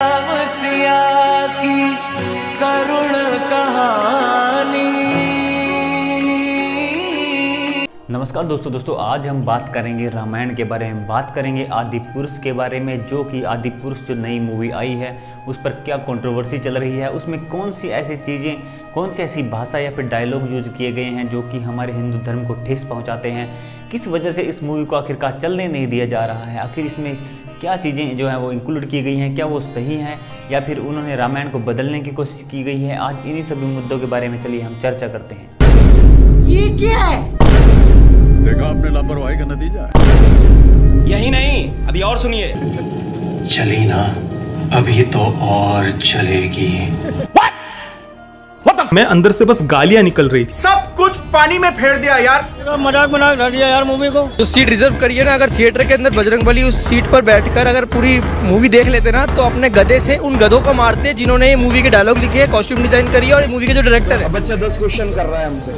सिया की करुण कहानी। नमस्कार दोस्तों आज हम बात करेंगे रामायण के बारे में, बात करेंगे आदि पुरुष के बारे में, जो कि आदि पुरुष जो नई मूवी आई है उस पर क्या कंट्रोवर्सी चल रही है, उसमें कौन सी ऐसी चीज़ें, कौन सी ऐसी भाषा या फिर डायलॉग यूज किए गए हैं जो कि हमारे हिंदू धर्म को ठेस पहुंचाते हैं, किस वजह से इस मूवी को आखिरकार चलने नहीं दिया जा रहा है, आखिर इसमें क्या चीज़ें जो है वो इंक्लूड की गई हैं, क्या वो सही हैं या फिर उन्होंने रामायण को बदलने की कोशिश की गई है। आज इन्हीं सभी मुद्दों के बारे में चलिए हम चर्चा करते हैं। ये क्या है? देखा आपने लापरवाही का नतीजा। यही नहीं, अभी और सुनिए। चली ना, अभी तो और चलेगी। मैं अंदर से बस गालियां निकल रही थी। सब कुछ पानी में फेर दिया यार, मजाक बना दिया यार मूवी को। जो सीट रिजर्व करिए ना, अगर थिएटर के अंदर बजरंगबली उस सीट पर बैठकर अगर पूरी मूवी देख लेते ना, तो अपने गधे से उन गधों को मारते जिन्होंने ये मूवी के डायलॉग लिखे, कॉस्ट्यूम डिजाइन करी है और ये मूवी के जो डायरेक्टर है। बच्चा 10 क्वेश्चन कर रहा है हमसे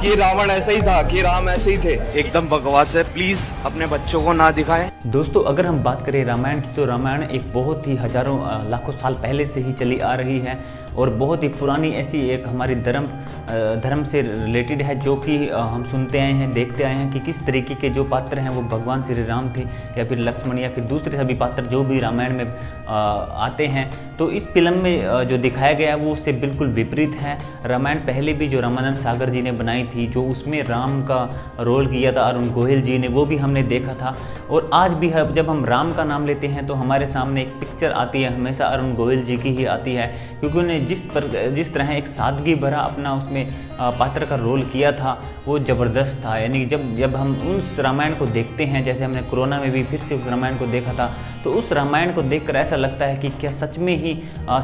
कि रावण ऐसा ही था, कि राम ऐसे ही थे। एकदम बकवास है, प्लीज अपने बच्चों को ना दिखाएं। दोस्तों अगर हम बात करें रामायण की, तो रामायण एक बहुत ही हजारों लाखों साल पहले से ही चली आ रही है और बहुत ही पुरानी ऐसी एक हमारी धर्म से रिलेटेड है, जो कि हम सुनते आए हैं, देखते आए हैं कि किस तरीके के जो पात्र हैं वो भगवान श्री राम थे या फिर लक्ष्मण या फिर दूसरे सभी पात्र जो भी रामायण में आते हैं। तो इस फिल्म में जो दिखाया गया है वो उससे बिल्कुल विपरीत है। रामायण पहले भी जो रामानंद सागर जी ने बनाई थी, जो उसमें राम का रोल किया था अरुण गोयल जी ने, वो भी हमने देखा था। और आज भी जब हम राम का नाम लेते हैं तो हमारे सामने एक पिक्चर आती है, हमेशा अरुण गोयल जी की ही आती है, क्योंकि उन्हें जिस तरह एक सादगी भरा अपना उसमें पात्र का रोल किया था वो ज़बरदस्त था। यानी जब हम उस रामायण को देखते हैं, जैसे हमने कोरोना में भी फिर से उस रामायण को देखा था, तो उस रामायण को देखकर ऐसा लगता है कि क्या सच में ही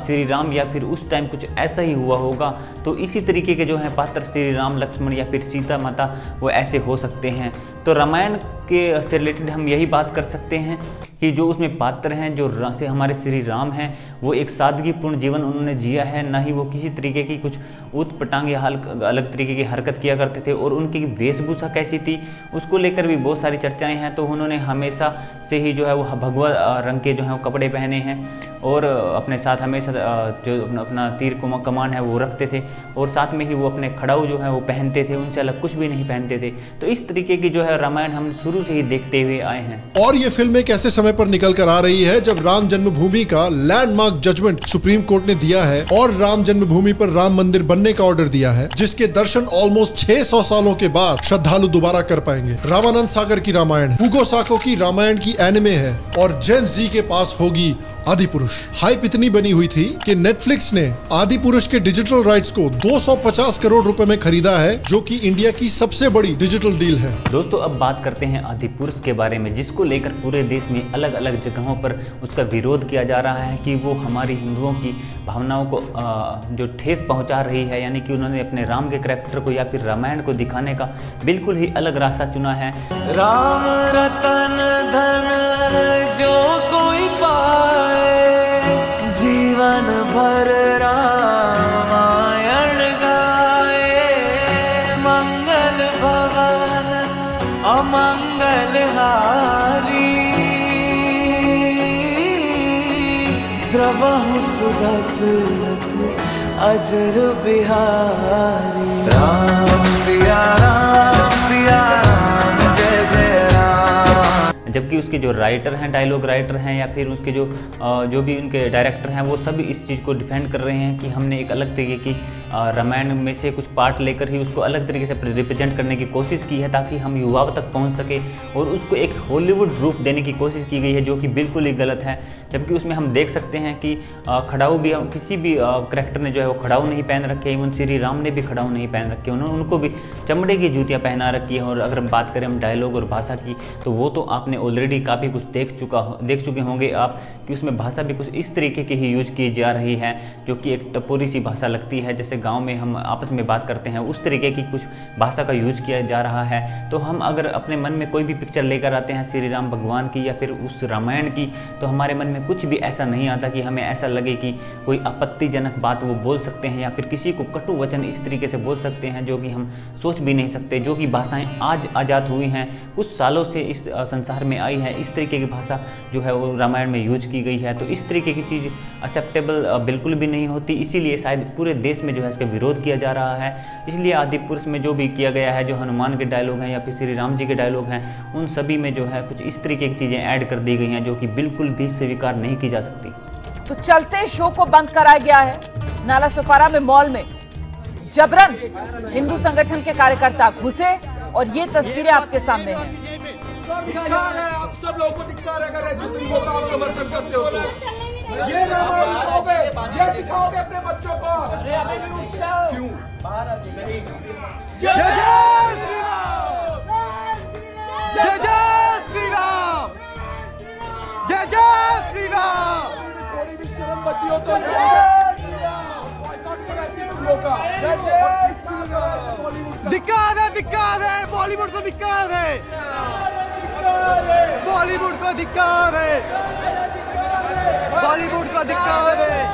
श्री राम या फिर उस टाइम कुछ ऐसा ही हुआ होगा। तो इसी तरीके के जो हैं पात्र श्री राम, लक्ष्मण या फिर सीता माता वो ऐसे हो सकते हैं। तो रामायण के से रिलेटेड हम यही बात कर सकते हैं कि जो उसमें पात्र हैं, जो से हमारे श्री राम हैं, वो एक सादगीपूर्ण जीवन उन्होंने जिया है, ना ही वो किसी तरीके की कुछ ऊट-पटांग या अलग तरीके की हरकत किया करते थे। और उनकी वेशभूषा कैसी थी उसको लेकर भी बहुत सारी चर्चाएं हैं। तो उन्होंने हमेशा से ही जो है वो भगवा रंग के जो है वो कपड़े पहने हैं और अपने साथ हमेशा जो अपना तीर कमान है वो रखते थे और साथ में ही वो अपने खड़ाऊ जो है वो पहनते थे, उनसे अलग कुछ भी नहीं पहनते थे। तो इस तरीके की जो है रामायण हम शुरू से ही देखते हुए आए हैं। और ये फिल्म एक ऐसे समय पर निकल कर आ रही है जब राम जन्मभूमि का लैंडमार्क जजमेंट सुप्रीम कोर्ट ने दिया है और राम जन्मभूमि पर राम मंदिर बनने का ऑर्डर दिया है, जिसके दर्शन ऑलमोस्ट 600 सालों के बाद श्रद्धालु दोबारा कर पाएंगे। रामानंद सागर की रामायण, हुगो साको की रामायण की एनिमे है और जेन जी के पास होगी आदि पुरुष। हाइप इतनी बनी हुई थी कि नेटफ्लिक्स ने आदि पुरुष के डिजिटल राइट्स को 250 करोड़ रुपए में खरीदा है, जो कि इंडिया की सबसे बड़ी डिजिटल डील है। दोस्तों अब बात करते हैं आदि पुरुष के बारे में, जिसको लेकर पूरे देश में अलग अलग जगहों पर उसका विरोध किया जा रहा है कि वो हमारी हिंदुओं की भावनाओं को जो ठेस पहुंचा रही है। यानी कि उन्होंने अपने राम के कैरेक्टर को या फिर रामायण को दिखाने का बिल्कुल ही अलग रास्ता चुना है। राम रतन धन जो कोई पाए, जीवन भर रामायण गाए, मंगल भवन अमंगल हारी, द्रवहु सुदशरथ अजर बिहारी। राम सिया राम सिया राम, जय जय राम। जबकि उसके जो राइटर हैं, डायलॉग राइटर हैं या फिर उसके जो भी उनके डायरेक्टर हैं, वो सभी इस चीज़ को डिफेंड कर रहे हैं कि हमने एक अलग तरीके की रामायण में से कुछ पार्ट लेकर ही उसको अलग तरीके से रिप्रेजेंट करने की कोशिश की है, ताकि हम युवाओं तक पहुंच सके और उसको एक हॉलीवुड रूप देने की कोशिश की गई है, जो कि बिल्कुल ही गलत है। जबकि उसमें हम देख सकते हैं कि खड़ाऊ भी, किसी भी करैक्टर ने जो है वो खड़ाऊ नहीं पहन रखे, इवन श्री राम ने भी खड़ाऊ नहीं पहन रखे, उन्होंने उनको भी चमड़े की जूतियाँ पहना रखी है। और अगर हम बात करें हम डायलॉग और भाषा की, तो वो तो आपने ऑलरेडी काफ़ी कुछ देख चुके होंगे आप, कि उसमें भाषा भी कुछ इस तरीके की ही यूज की जा रही है, जो कि एक टपोरी सी भाषा लगती है, जैसे गांव में हम आपस में बात करते हैं उस तरीके की कुछ भाषा का यूज किया जा रहा है। तो हम अगर अपने मन में कोई भी पिक्चर लेकर आते हैं श्री राम भगवान की या फिर उस रामायण की, तो हमारे मन में कुछ भी ऐसा नहीं आता कि हमें ऐसा लगे कि कोई आपत्तिजनक बात वो बोल सकते हैं या फिर किसी को कटु वचन इस तरीके से बोल सकते हैं जो कि हम सोच भी नहीं सकते। जो कि भाषाएँ आज आज़ाद हुई हैं, कुछ सालों से इस संसार में आई है, इस तरीके की भाषा जो है वो रामायण में यूज की गई है। तो इस तरीके की चीज़ एक्सेप्टेबल बिल्कुल भी नहीं होती, इसीलिए शायद पूरे देश में जो है इसका विरोध किया जा रहा है। इसलिए आदिपुरुष में जो भी किया गया है, जो हनुमान के डायलॉग हैं या फिर श्री राम जी के डायलॉग हैं, उन सभी में जो है कुछ इस तरीके की चीज़ें ऐड कर दी गई हैं जो कि बिल्कुल भी स्वीकार नहीं की जा सकती। तो चलते शो को बंद कराया गया है। नाला सोपारा में मॉल में जबरन हिंदू संगठन के कार्यकर्ता घुसे और ये तस्वीरें आपके सामने हैं। आप सब लोगों को दिखा रहे, अगर सुप्रीम कोर्ट का आप समर्थन करते हो तो ये ये सिखाओगे अपने बच्चों को। क्यों? जय जय श्री राम, जय जय श्री राम, जय जय श्री राम। थोड़ी भी शर्म बची हो तो धिक्कार है, बॉलीवुड को धिक्कार है, बॉलीवुड को धिक्कार है, बॉलीवुड को धिक्कार है।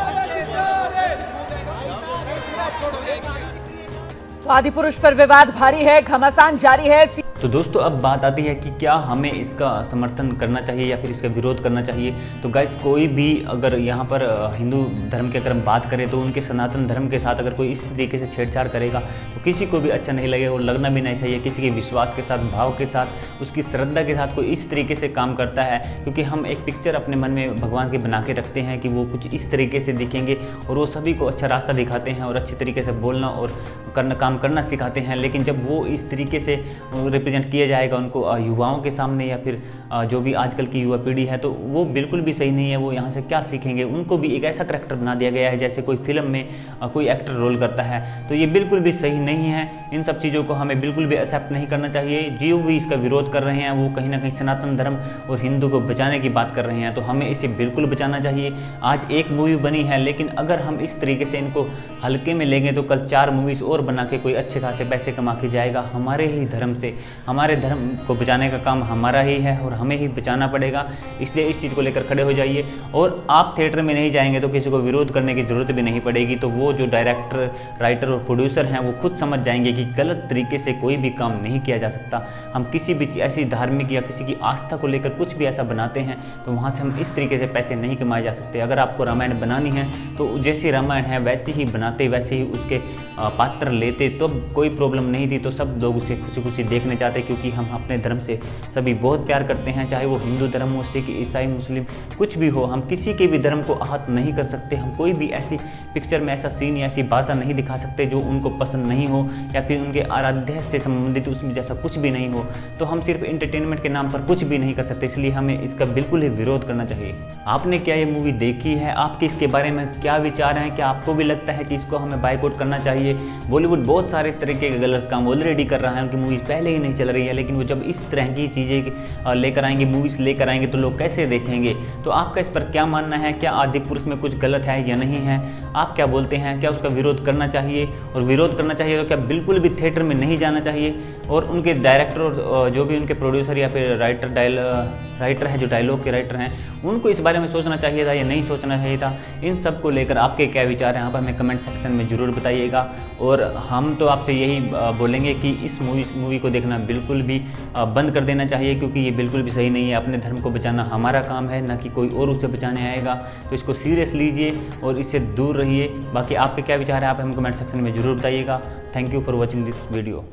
तो आदिपुरुष पर विवाद भारी है, घमासान जारी है। तो दोस्तों अब बात आती है कि क्या हमें इसका समर्थन करना चाहिए या फिर इसका विरोध करना चाहिए। तो गाइस, कोई भी अगर यहाँ पर हिंदू धर्म की अगर हम बात करें तो उनके सनातन धर्म के साथ अगर कोई इस तरीके से छेड़छाड़ करेगा तो किसी को भी अच्छा नहीं लगेगा और लगना भी नहीं चाहिए। किसी के विश्वास के साथ, भाव के साथ, उसकी श्रद्धा के साथ कोई इस तरीके से काम करता है, क्योंकि हम एक पिक्चर अपने मन में भगवान के बना के रखते हैं कि वो कुछ इस तरीके से दिखेंगे और वो सभी को अच्छा रास्ता दिखाते हैं और अच्छे तरीके से बोलना और काम करना सिखाते हैं। लेकिन जब वो इस तरीके से रिप्रेजेंट किया जाएगा उनको युवाओं के सामने या फिर जो भी आजकल की युवा पीढ़ी है, तो वो बिल्कुल भी सही नहीं है। वो यहाँ से क्या सीखेंगे? उनको भी एक ऐसा करैक्टर बना दिया गया है जैसे कोई फिल्म में कोई एक्टर रोल करता है, तो ये बिल्कुल भी सही नहीं है। इन सब चीज़ों को हमें बिल्कुल भी एक्सेप्ट नहीं करना चाहिए। जो भी इसका विरोध कर रहे हैं वो कहीं ना कहीं सनातन धर्म और हिंदू को बचाने की बात कर रहे हैं, तो हमें इसे बिल्कुल बचाना चाहिए। आज एक मूवी बनी है, लेकिन अगर हम इस तरीके से इनको हल्के में लेंगे तो कल 4 मूवीज़ और बना के कोई अच्छे खासे पैसे कमा के जाएगा हमारे ही धर्म से। हमारे धर्म को बचाने का काम हमारा ही है और हमें ही बचाना पड़ेगा। इसलिए इस चीज़ को लेकर खड़े हो जाइए। और आप थिएटर में नहीं जाएंगे तो किसी को विरोध करने की ज़रूरत भी नहीं पड़ेगी। तो वो जो डायरेक्टर, राइटर और प्रोड्यूसर हैं वो खुद समझ जाएंगे कि गलत तरीके से कोई भी काम नहीं किया जा सकता। हम किसी भी ऐसी धार्मिक या किसी की आस्था को लेकर कुछ भी ऐसा बनाते हैं तो वहाँ से हम इस तरीके से पैसे नहीं कमाए जा सकते। अगर आपको रामायण बनानी है तो जैसी रामायण है वैसे ही बनाते, वैसे ही उसके पात्र लेते, तो कोई प्रॉब्लम नहीं थी। तो सब लोग उसे खुशी खुशी देखने चाहते, क्योंकि हम अपने धर्म से सभी बहुत प्यार करते हैं, चाहे वो हिंदू धर्म हो, सिख, ईसाई, मुस्लिम, कुछ भी हो। हम किसी के भी धर्म को आहत नहीं कर सकते। हम कोई भी ऐसी पिक्चर में ऐसा सीन या ऐसी भाषा नहीं दिखा सकते जो उनको पसंद नहीं हो या फिर उनके आराध्य से संबंधित उसमें जैसा कुछ भी नहीं हो। तो हम सिर्फ एंटरटेनमेंट के नाम पर कुछ भी नहीं कर सकते, इसलिए हमें इसका बिल्कुल ही विरोध करना चाहिए। आपने क्या ये मूवी देखी है? आपके इसके बारे में क्या विचार हैं? क्या आपको भी लगता है कि इसको हमें बायकॉट करना चाहिए? बॉलीवुड बहुत सारे तरीके के गलत काम ऑलरेडी कर रहा है, उनकी मूवीज़ पहले ही नहीं चल रही है, लेकिन वो जब इस तरह की चीज़ें लेकर आएंगे, मूवीज़ लेकर आएंगे, तो लोग कैसे देखेंगे? तो आपका इस पर क्या मानना है? क्या आदिपुरुष में कुछ गलत है या नहीं है? आप क्या बोलते हैं? क्या उसका विरोध करना चाहिए? और विरोध करना चाहिए तो क्या बिल्कुल भी थिएटर में नहीं जाना चाहिए? और उनके डायरेक्टर और जो भी उनके प्रोड्यूसर या फिर राइटर है, जो डायलॉग के राइटर हैं, उनको इस बारे में सोचना चाहिए था या नहीं सोचना चाहिए था? इन सब को लेकर आपके क्या विचार हैं? आप हमें कमेंट सेक्शन में ज़रूर बताइएगा। और हम तो आपसे यही बोलेंगे कि इस मूवी को देखना बिल्कुल भी बंद कर देना चाहिए, क्योंकि ये बिल्कुल भी सही नहीं है। अपने धर्म को बचाना हमारा काम है, ना कि कोई और उसे बचाने आएगा। तो इसको सीरियस लीजिए और इससे दूर रहिए। बाकी आपके क्या विचार है आप हमें कमेंट सेक्शन में ज़रूर बताइएगा। Thank you for watching this video.